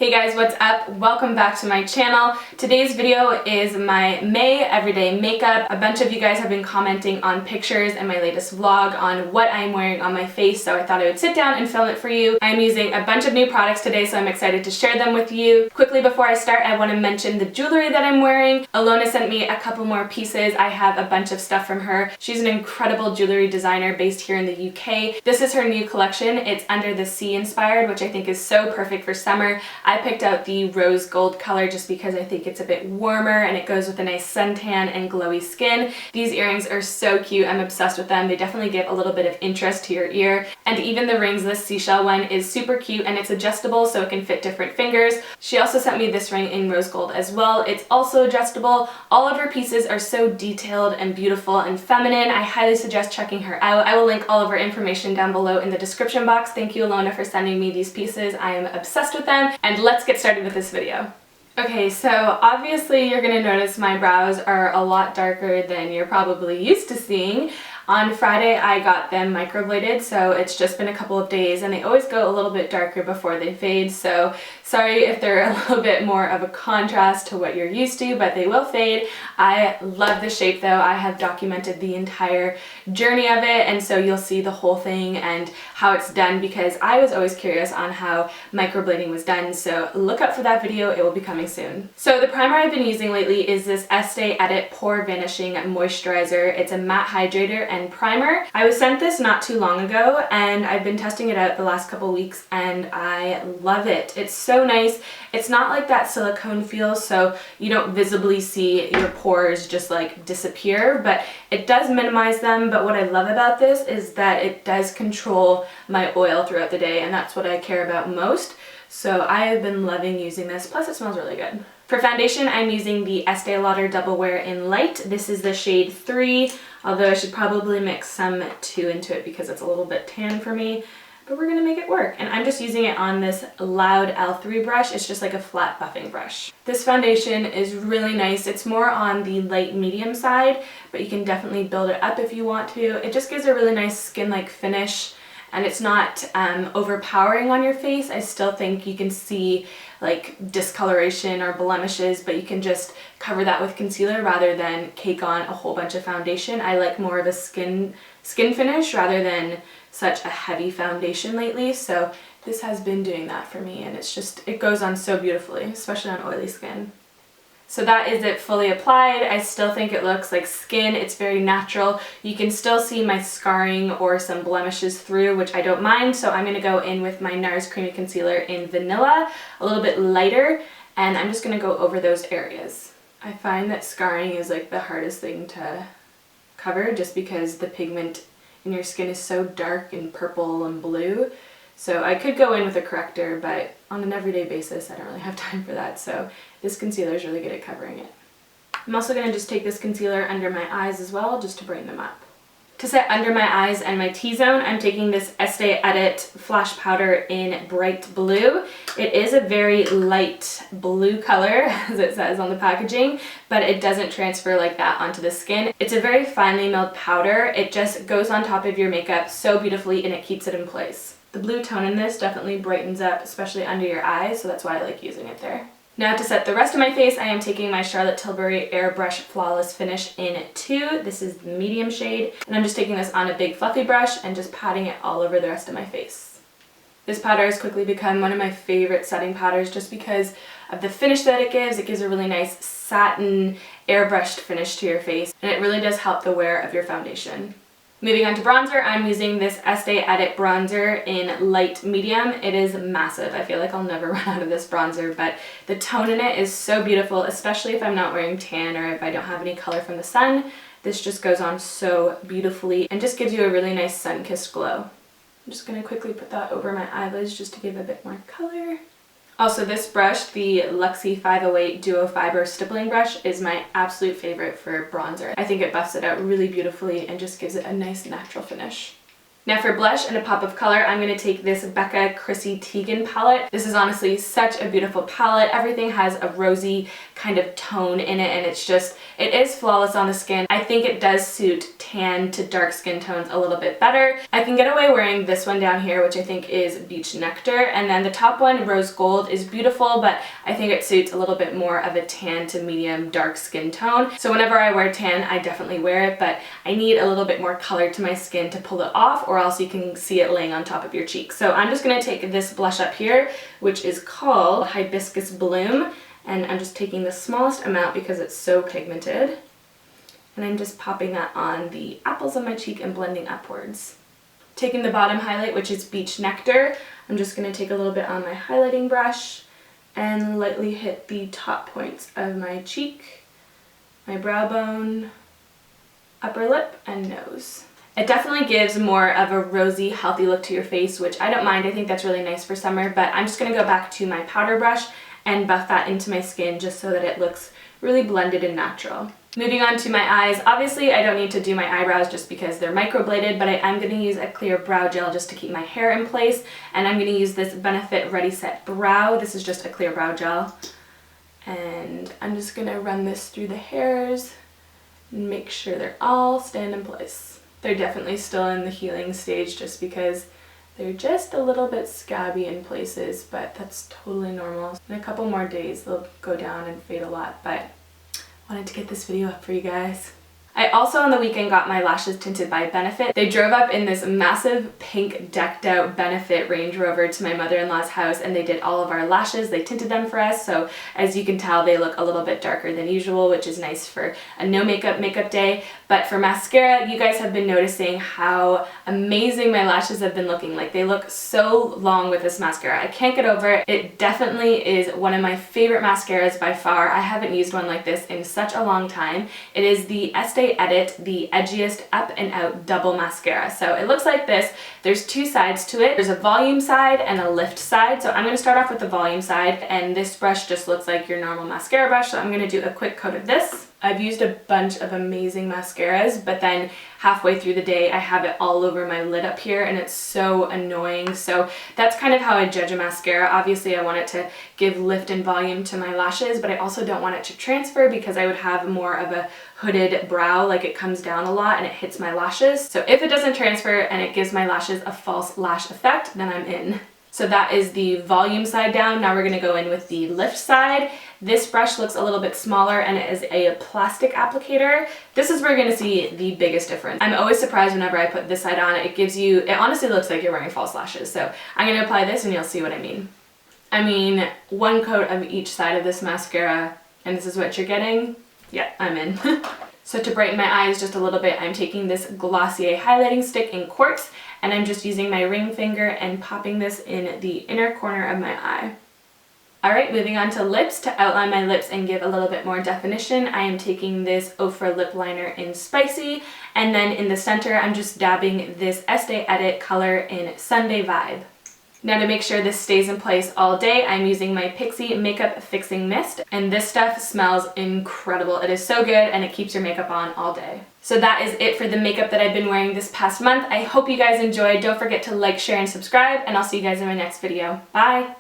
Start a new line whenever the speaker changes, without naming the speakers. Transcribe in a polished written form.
Hey guys, what's up? Welcome back to my channel. Today's video is my May everyday makeup. A bunch of you guys have been commenting on pictures in my latest vlog on what I'm wearing on my face, so I thought I would sit down and film it for you. I'm using a bunch of new products today, so I'm excited to share them with you. Quickly before I start, I want to mention the jewelry that I'm wearing. Alona sent me a couple more pieces. I have a bunch of stuff from her. She's an incredible jewelry designer based here in the UK. This is her new collection. It's under the sea inspired, which I think is so perfect for summer. I picked out the rose gold color just because I think it's a bit warmer and it goes with a nice suntan and glowy skin. These earrings are so cute. I'm obsessed with them. They definitely give a little bit of interest to your ear. And even the rings, this seashell one is super cute and it's adjustable so it can fit different fingers. She also sent me this ring in rose gold as well. It's also adjustable. All of her pieces are so detailed and beautiful and feminine. I highly suggest checking her out. I will link all of her information down below in the description box. Thank you, Alona, for sending me these pieces. I am obsessed with them. And let's get started with this video. Okay, so obviously you're gonna notice my brows are a lot darker than you're probably used to seeing. On Friday I got them microbladed, so it's just been a couple of days and they always go a little bit darker before they fade, so sorry if they're a little bit more of a contrast to what you're used to, but they will fade. I love the shape though. I have documented the entire journey of it, and so you'll see the whole thing and how it's done because I was always curious on how microblading was done, so look up for that video. It will be coming soon. So the primer I've been using lately is this Estee Edit Pore Vanishing Moisturizer. It's a matte hydrator and primer. I was sent this not too long ago and I've been testing it out the last couple weeks and I love it. It's so nice. It's not like that silicone feel, so you don't visibly see your pores just like disappear, but it does minimize them. But what I love about this is that it does control my oil throughout the day, and that's what I care about most. So I have been loving using this, plus it smells really good. For foundation, I'm using the Estee Lauder Double Wear in Light. This is the shade 3, although I should probably mix some 2 into it because it's a little bit tan for me, but we're gonna make it work. And I'm just using it on this Loud L3 brush. It's just like a flat buffing brush. This foundation is really nice. It's more on the light medium side, but you can definitely build it up if you want to. It just gives a really nice skin-like finish. And it's not overpowering on your face. I still think you can see like discoloration or blemishes, but you can just cover that with concealer rather than cake on a whole bunch of foundation. I like more of a skin finish rather than such a heavy foundation lately, so this has been doing that for me, and it goes on so beautifully, especially on oily skin. So that is it fully applied. I still think it looks like skin. It's very natural. You can still see my scarring or some blemishes through, which I don't mind. So I'm gonna go in with my Nars Creamy Concealer in Vanilla, a little bit lighter, and I'm just gonna go over those areas. I find that scarring is like the hardest thing to cover just because the pigment in your skin is so dark and purple and blue. So I could go in with a corrector, but on an everyday basis, I don't really have time for that. So this concealer is really good at covering it. I'm also going to just take this concealer under my eyes as well, just to brighten them up. To set under my eyes and my T-zone, I'm taking this Estee Edit Flash Powder in Bright Blue. It is a very light blue color, as it says on the packaging, but it doesn't transfer like that onto the skin. It's a very finely milled powder. It just goes on top of your makeup so beautifully and it keeps it in place. The blue tone in this definitely brightens up, especially under your eyes, so that's why I like using it there. Now to set the rest of my face, I am taking my Charlotte Tilbury Airbrush Flawless Finish in 2. This is the medium shade, and I'm just taking this on a big fluffy brush and just patting it all over the rest of my face. This powder has quickly become one of my favorite setting powders just because of the finish that it gives. It gives a really nice satin airbrushed finish to your face, and it really does help the wear of your foundation. Moving on to bronzer, I'm using this Estee Edit bronzer in light medium. It is massive. I feel like I'll never run out of this bronzer, but the tone in it is so beautiful, especially if I'm not wearing tan or if I don't have any color from the sun. This just goes on so beautifully and just gives you a really nice sun-kissed glow. I'm just going to quickly put that over my eyelids just to give a bit more color. Also, this brush, the Luxie 508 Duo Fiber Stippling Brush, is my absolute favorite for bronzer. I think it buffs it out really beautifully and just gives it a nice natural finish. Now for blush and a pop of color, I'm going to take this BECCA Chrissy Teigan palette. This is honestly such a beautiful palette. Everything has a rosy kind of tone in it, and it is flawless on the skin. I think it does suit tan to dark skin tones a little bit better. I can get away wearing this one down here, which I think is Beach Nectar, and then the top one, Rose Gold, is beautiful, but I think it suits a little bit more of a tan to medium dark skin tone. So whenever I wear tan, I definitely wear it, but I need a little bit more color to my skin to pull it off, or else you can see it laying on top of your cheek. So I'm just gonna take this blush up here, which is called Hibiscus Bloom, and I'm just taking the smallest amount because it's so pigmented. And I'm just popping that on the apples of my cheek and blending upwards. Taking the bottom highlight, which is Beach Nectar, I'm just going to take a little bit on my highlighting brush and lightly hit the top points of my cheek, my brow bone, upper lip, and nose. It definitely gives more of a rosy, healthy look to your face, which I don't mind. I think that's really nice for summer, but I'm just going to go back to my powder brush and buff that into my skin just so that it looks really blended and natural. Moving on to my eyes, obviously I don't need to do my eyebrows just because they're microbladed, but I am going to use a clear brow gel just to keep my hair in place, and I'm going to use this Benefit Ready Set Brow. This is just a clear brow gel, and I'm just going to run this through the hairs and make sure they're all staying in place. They're definitely still in the healing stage just because they're just a little bit scabby in places, but that's totally normal. In a couple more days they'll go down and fade a lot, but I wanted to get this video up for you guys. I also on the weekend got my lashes tinted by Benefit. They drove up in this massive pink decked out Benefit Range Rover to my mother-in-law's house, and they did all of our lashes. They tinted them for us, so as you can tell they look a little bit darker than usual, which is nice for a no makeup day. But for mascara, you guys have been noticing how amazing my lashes have been looking. Like, they look so long with this mascara. I can't get over it. It definitely is one of my favorite mascaras by far. I haven't used one like this in such a long time. It is the Estee Edit, the Edgiest Up and Out Double Mascara. So it looks like this. There's two sides to it. There's a volume side and a lift side. So I'm going to start off with the volume side, and this brush just looks like your normal mascara brush. So I'm going to do a quick coat of this. I've used a bunch of amazing mascaras, but then halfway through the day I have it all over my lid up here, and it's so annoying. So that's kind of how I judge a mascara. Obviously I want it to give lift and volume to my lashes, but I also don't want it to transfer because I would have more of a hooded brow, like it comes down a lot and it hits my lashes. So if it doesn't transfer and it gives my lashes a false lash effect, then I'm in. So that is the volume side down. Now we're going to go in with the lift side. This brush looks a little bit smaller and it is a plastic applicator. This is where you're going to see the biggest difference. I'm always surprised whenever I put this side on. It honestly looks like you're wearing false lashes. So I'm going to apply this and you'll see what I mean. I mean, one coat of each side of this mascara and this is what you're getting. Yeah, I'm in. So to brighten my eyes just a little bit, I'm taking this Glossier highlighting stick in Quartz, and I'm just using my ring finger and popping this in the inner corner of my eye. Alright, moving on to lips. To outline my lips and give a little bit more definition, I am taking this OFRA lip liner in Spicy, and then in the center I'm just dabbing this Estee Edit color in Sunday Vibe. Now to make sure this stays in place all day, I'm using my Pixi Makeup Fixing Mist, and this stuff smells incredible. It is so good and it keeps your makeup on all day. So that is it for the makeup that I've been wearing this past month. I hope you guys enjoyed. Don't forget to like, share, and subscribe, and I'll see you guys in my next video. Bye!